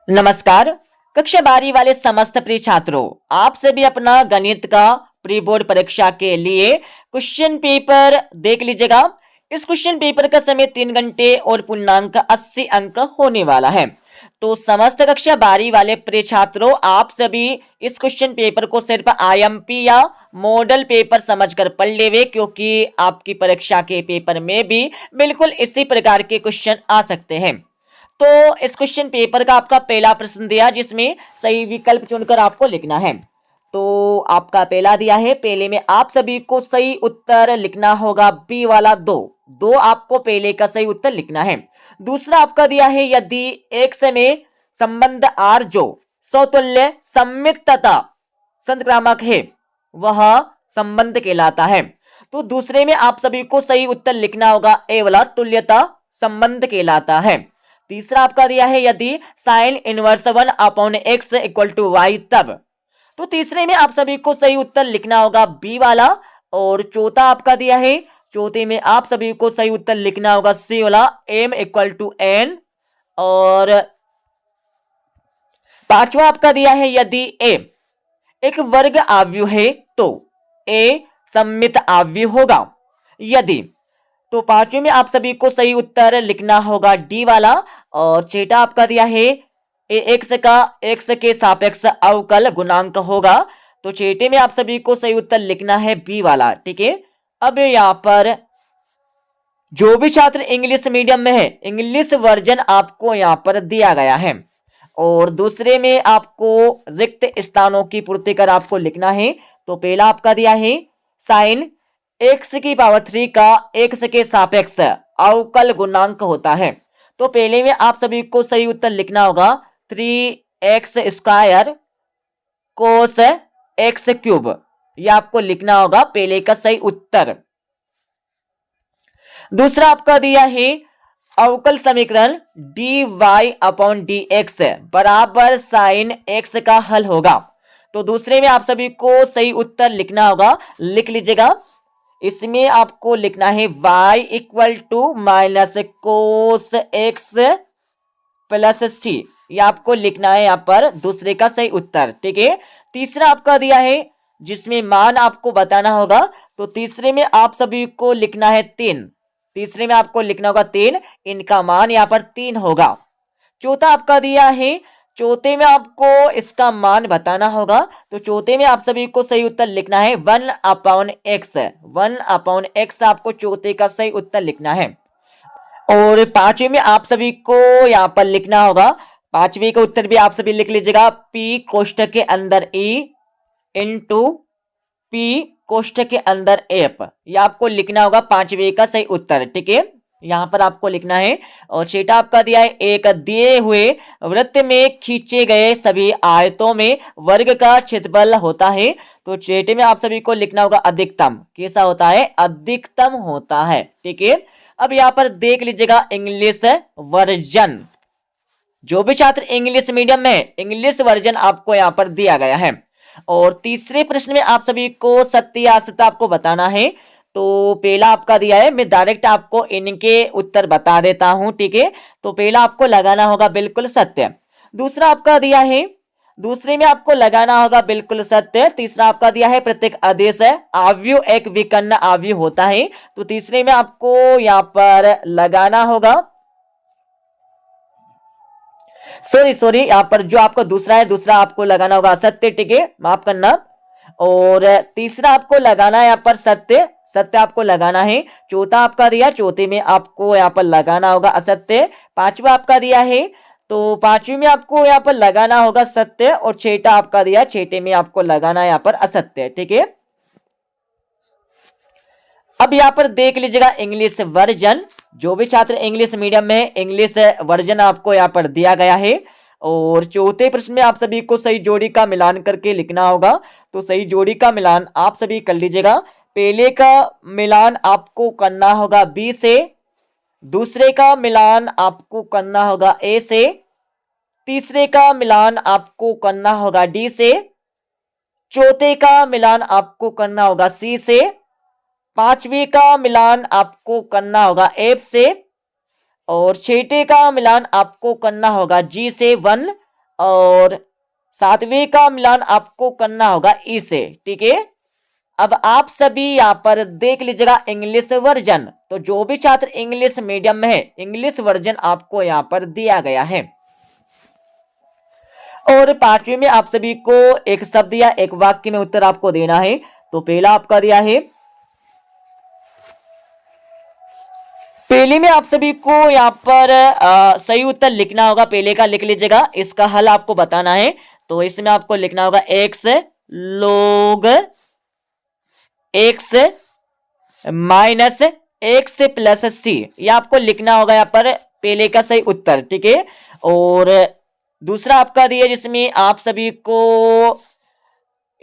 नमस्कार। कक्षा 12 वाले समस्त प्रिय छात्रों, आप सभी अपना गणित का प्री बोर्ड परीक्षा के लिए क्वेश्चन पेपर देख लीजिएगा। इस क्वेश्चन पेपर का समय 3 घंटे और पूर्णांक 80 अंक होने वाला है। तो समस्त कक्षा 12 वाले प्रिय छात्रों, आप सभी इस क्वेश्चन पेपर को सिर्फ आईएमपी या मॉडल पेपर समझकर पढ़ लेवे, क्योंकि आपकी परीक्षा के पेपर में भी बिल्कुल इसी प्रकार के क्वेश्चन आ सकते हैं। तो इस क्वेश्चन पेपर का आपका पहला प्रश्न दिया, जिसमें सही विकल्प चुनकर आपको लिखना है। तो आपका पहला दिया है, पहले में आप सभी को सही उत्तर लिखना होगा बी वाला दो आपको पहले का सही उत्तर लिखना है। दूसरा आपका दिया है, यदि एक्स में संबंध आर जो समतुल्य सममित तथा संक्रामक है वह संबंध कहलाता है। तो दूसरे में आप सभी को सही उत्तर लिखना होगा ए वाला तुल्यता संबंध कहलाता है। तीसरा आपका दिया है, यदि sine inverse 1/x equal to y तब। तो तीसरे में आप सभी को सही उत्तर लिखना होगा बी वाला। और चौथा आपका दिया है, चौथे में आप सभी को सही उत्तर लिखना होगा सी वाला m इक्वल टू एन। और पांचवा आपका दिया है, यदि a एक वर्ग आव्यूह है तो a सममित आव्यूह होगा। यदि तो पांचवें में आप सभी को सही उत्तर लिखना होगा डी वाला। और छठा आपका दिया है, एक्स का एक्स के सापेक्ष अवकल गुणांक होगा। तो छठे में आप सभी को सही उत्तर लिखना है बी वाला। ठीक है। अब यहां पर जो भी छात्र इंग्लिश मीडियम में है, इंग्लिश वर्जन आपको यहां पर दिया गया है। और दूसरे में आपको रिक्त स्थानों की पूर्ति कर आपको लिखना है। तो पहला आपका दिया है, साइन एक्स की पावर 3 का एक्स के सापेक्ष अवकल गुणांक होता है। तो पहले में आप सभी को सही उत्तर लिखना होगा 3x² कोस एक्स क्यूब। यह आपको लिखना होगा पहले का सही उत्तर। दूसरा आपका दिया है, अवकल समीकरण dy/dx बराबर साइन एक्स का हल होगा। तो दूसरे में आप सभी को सही उत्तर लिखना होगा, लिख लीजिएगा। इसमें आपको लिखना है y equal to minus cos x plus c. यह आपको लिखना है यहां पर दूसरे का सही उत्तर। ठीक है। तीसरा आपका दिया है, जिसमें मान आपको बताना होगा। तो तीसरे में आप सभी को लिखना है 3। तीसरे में आपको लिखना होगा 3, इनका मान यहां पर 3 होगा। चौथा आपका दिया है, चौथे में आपको इसका मान बताना होगा। तो चौथे में आप सभी को सही उत्तर लिखना है 1/x। 1/x आपको चौथे का सही उत्तर लिखना है। और पांचवें में आप सभी को यहां पर लिखना होगा, पांचवें का उत्तर भी आप सभी लिख लीजिएगा, p कोष्ठक के अंदर e इंटू p कोष्ठक के अंदर f। यह आपको लिखना होगा पांचवें का सही उत्तर। ठीक है। यहां पर आपको लिखना है। और छठा आपका दिया है, एक दिए हुए वृत्त में खींचे गए सभी आयतों में वर्ग का क्षेत्रफल होता है। तो छठे में आप सभी को लिखना होगा अधिकतम। कैसा होता है? अधिकतम होता है। ठीक है। अब यहां पर देख लीजिएगा इंग्लिश वर्जन। जो भी छात्र इंग्लिश मीडियम में, इंग्लिश वर्जन आपको यहां पर दिया गया है। और तीसरे प्रश्न में आप सभी को सत्य या असत्य आपको बताना है। तो पहला आपका दिया है, मैं डायरेक्ट आपको इनके उत्तर बता देता हूं। ठीक है। तो पहला आपको लगाना होगा बिल्कुल सत्य। दूसरा आपका दिया है, दूसरे में आपको लगाना होगा बिल्कुल सत्य। तीसरा आपका दिया है, प्रत्येक आदेश है आव्यूह एक विकर्ण आव्यूह होता है। तो तीसरे में आपको यहां पर लगाना होगा, सॉरी यहां पर जो आपको दूसरा है, दूसरा आपको लगाना होगा असत्य। ठीक है, माफ करना। और तीसरा आपको लगाना है यहां पर सत्य, सत्य आपको लगाना है। चौथा आपका दिया, चौथे में आपको यहां पर लगाना होगा असत्य। पांचवा आपका दिया है, तो पांचवी में आपको यहां पर लगाना होगा सत्य। और छठा आपका दिया, छठे में आपको लगाना है यहां पर असत्य। ठीक है। अब यहां पर देख लीजिएगा इंग्लिश वर्जन। जो भी छात्र इंग्लिश मीडियम में है, इंग्लिश वर्जन आपको यहां पर दिया गया है। और चौथे प्रश्न में आप सभी को सही जोड़ी का मिलान करके लिखना होगा। तो सही जोड़ी का मिलान आप सभी कर लीजिएगा। पहले का मिलान आपको करना होगा बी से, दूसरे का मिलान आपको करना होगा ए से, तीसरे का मिलान आपको करना होगा डी से, चौथे का मिलान आपको करना होगा सी से, पांचवी का मिलान आपको करना होगा एफ से, और छठे का मिलान आपको करना होगा जी से 1, और सातवें का मिलान आपको करना होगा ई से, ठीक है। अब आप सभी यहां पर देख लीजिएगा इंग्लिश वर्जन, तो जो भी छात्र इंग्लिश मीडियम में है इंग्लिश वर्जन आपको यहां पर दिया गया है। और पांचवें में आप सभी को एक शब्द या एक वाक्य में उत्तर आपको देना है। तो पहला आपका दिया है, पहले में आप सभी को यहां पर सही उत्तर लिखना होगा। पहले का लिख लीजिएगा, इसका हल आपको बताना है। तो इसमें आपको लिखना होगा एक्स लोग x minus x plus c, यह आपको लिखना होगा यहां पर पहले का सही उत्तर, ठीक है। और दूसरा आपका दिया जिसमें आप सभी को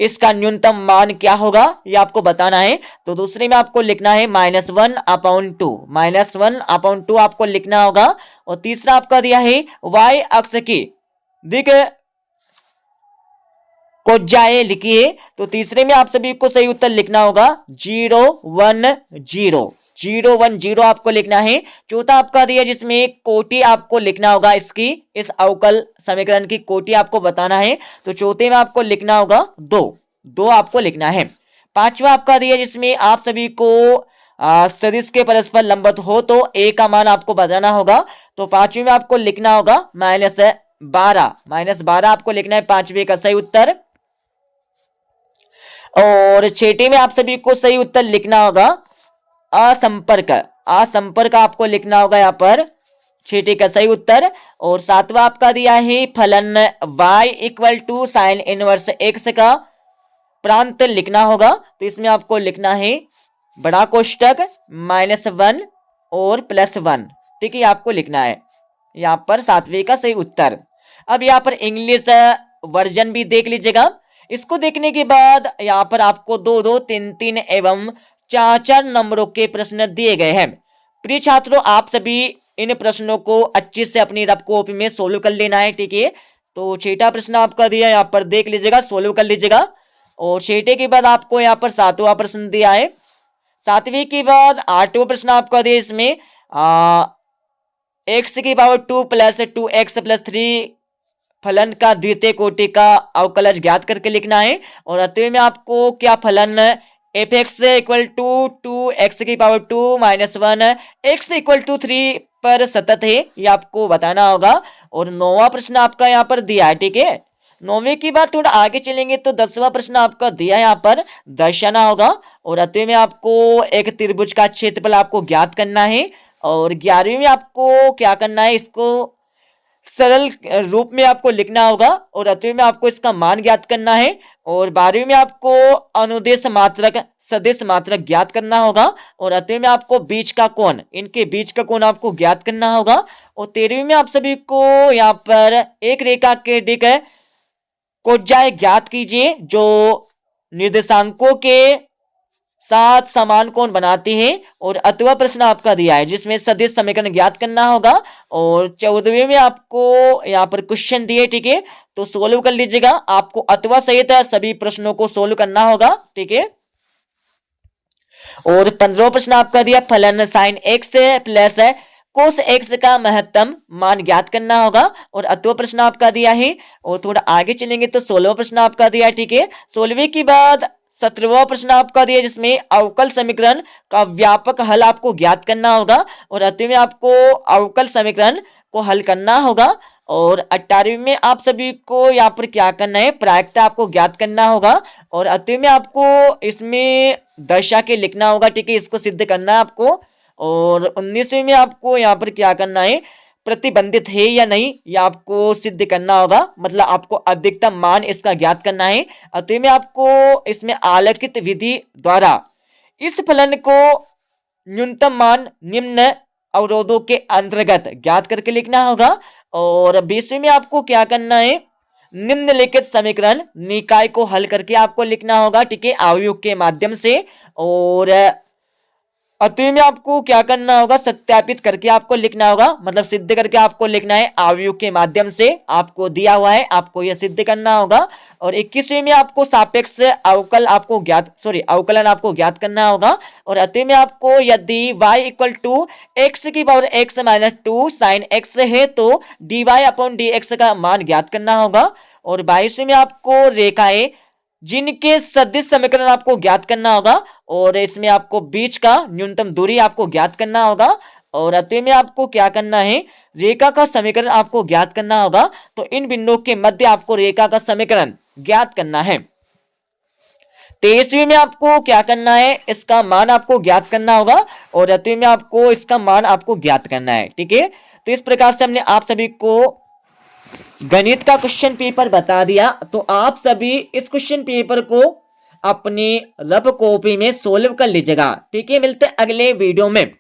इसका न्यूनतम मान क्या होगा ये आपको बताना है। तो दूसरे में आपको लिखना है -1/2, -1/2 आपको लिखना होगा। और तीसरा आपका दिया है y अक्ष की दिक कोज्जाए लिखिए। तो तीसरे में आप सभी को सही उत्तर लिखना होगा 0 1 0, 0 1 0 आपको लिखना है। चौथा आपका दिया जिसमें कोटि आपको लिखना होगा, इसकी इस अवकल समीकरण की कोटि आपको बताना है। तो चौथे में आपको लिखना होगा 2, 2 आपको लिखना है। पांचवा आपका दिया जिसमें आप सभी को सदिश के परस्पर लंबवत हो तो a का मान आपको बताना होगा। तो पांचवे में आपको लिखना होगा -12 आपको लिखना है पांचवे का सही उत्तर। और छठे में आप सभी को सही उत्तर लिखना होगा असंपर्क, असंपर्क आपको लिखना होगा यहाँ पर छठे का सही उत्तर। और सातवां आपका दिया है फलन y = sin इनवर्स x का प्रांत लिखना होगा। तो इसमें आपको लिखना है बड़ा कोष्टक -1 और +1, ठीक है, आपको लिखना है यहाँ पर सातवें का सही उत्तर। अब यहाँ पर इंग्लिश वर्जन भी देख लीजिएगा। इसको देखने के बाद यहाँ पर आपको 2 2 3 3 एवं 4 4 नंबरों के प्रश्न दिए गए हैं। प्रिय छात्रों, आप सभी इन प्रश्नों को अच्छे से अपनी रफ कॉपी में सोल्व कर लेना है, ठीक है। तो छठा प्रश्न आपका दिया यहाँ पर देख लीजिएगा, सोल्व कर लीजिएगा। और छठे के बाद आपको यहाँ पर सातवां प्रश्न दिया है। सातवीं के बाद आठवां प्रश्न आपका दिया, इसमें x⁻² + 2x + 3 फलन का द्वितीय कोटि का अवकलज ज्ञात करके लिखना है। और अतः में आपको क्या फलन f(x = 2x⁻² - 1 x = 3 पर सतत है ये आपको बताना होगा। और 9वां प्रश्न आपका यहाँ पर दिया है, ठीक है। 9वें की बात थोड़ा आगे चलेंगे तो 10वां प्रश्न आपका दिया है, यहाँ पर दर्शाना होगा। और अतः में आपको एक त्रिभुज का क्षेत्रफल आपको ज्ञात करना है। और 11वीं में आपको क्या करना है, इसको सरल रूप में आपको लिखना होगा। और अतः में आपको इसका मान ज्ञात करना है। और 12वीं में आपको अनुदेश मात्रक सदिश मात्रक ज्ञात करना होगा। और अतः में आपको बीच का कोण, इनके बीच का कोण आपको ज्ञात करना होगा। और 13वीं में आप सभी को यहाँ पर एक रेखा के दिक कोज्जाए ज्ञात कीजिए जो निर्देशांकों के साथ समान कोण बनाती है। और अथवा प्रश्न आपका दिया है जिसमें सदिश समीकरण ज्ञात करना होगा। और 14वें में आपको यहाँ पर क्वेश्चन दिए, ठीक है, तो सोल्व कर लीजिएगा। आपको अथवा सहित सभी प्रश्नों को सोल्व करना होगा, ठीक है। और 15वां प्रश्न आपका दिया फलन sin x + cos x का महत्तम मान ज्ञात करना होगा। और अथवा प्रश्न आपका दिया है। और थोड़ा आगे चलेंगे तो 16वां प्रश्न आपका दिया है, ठीक है। 16वें के बाद 17वां प्रश्न आपका दिया जिसमें अवकल समीकरण का व्यापक हल आपको ज्ञात करना होगा। और अतः में आपको अवकल समीकरण को हल करना होगा। और 18वीं में आप सभी को यहाँ पर क्या करना है, प्रायिकता आपको ज्ञात करना होगा। और अतः में आपको इसमें दर्शा के लिखना होगा, ठीक है, इसको सिद्ध करना है आपको। और 19वीं में आपको यहाँ पर क्या करना है, प्रतिबंधित है या नहीं यह आपको सिद्ध करना होगा, मतलब आपको अधिकतम मान इसका ज्ञात करना है। अतः में आपको इसमें आलेखित विधि द्वारा इस फलन को न्यूनतम मान निम्न अवरोधों के अंतर्गत ज्ञात करके लिखना होगा। और 20वीं में आपको क्या करना है, निम्नलिखित समीकरण निकाय को हल करके आपको लिखना होगा, ठीक है, अवयव के माध्यम से। और अतः में आपको क्या करना होगा, सत्यापित करके आपको लिखना होगा, मतलब सिद्ध करके आपको लिखना है। आव्यूह के माध्यम से आपको दिया हुआ है, आपको यह सिद्ध करना होगा। और 21वें में आपको सापेक्ष अवकल आपको अवकलन आपको ज्ञात करना होगा। और अतः में आपको यदि y इक्वल टू एक्स की power x minus 2 sine x है तो dy अपॉन dx का मान ज्ञात करना होगा। और 22वें में आपको रेखाएं जिनके सदिश समीकरण आपको ज्ञात करना होगा, और इसमें आपको बीच का न्यूनतम दूरी आपको ज्ञात करना होगा। और अतः में आपको क्या करना है, रेखा का समीकरण आपको ज्ञात करना होगा। तो इन बिंदुओं के मध्य आपको रेखा का समीकरण ज्ञात करना है। 23वें में आपको क्या करना है, इसका मान आपको ज्ञात करना होगा। और अतः में आपको इसका मान आपको ज्ञात करना है। ठीक है, तो इस प्रकार से हमने आप सभी को गणित का क्वेश्चन पेपर बता दिया। तो आप सभी इस क्वेश्चन पेपर को अपनी रफ कॉपी में सोल्व कर लीजिएगा। ठीक है, मिलते हैं अगले वीडियो में।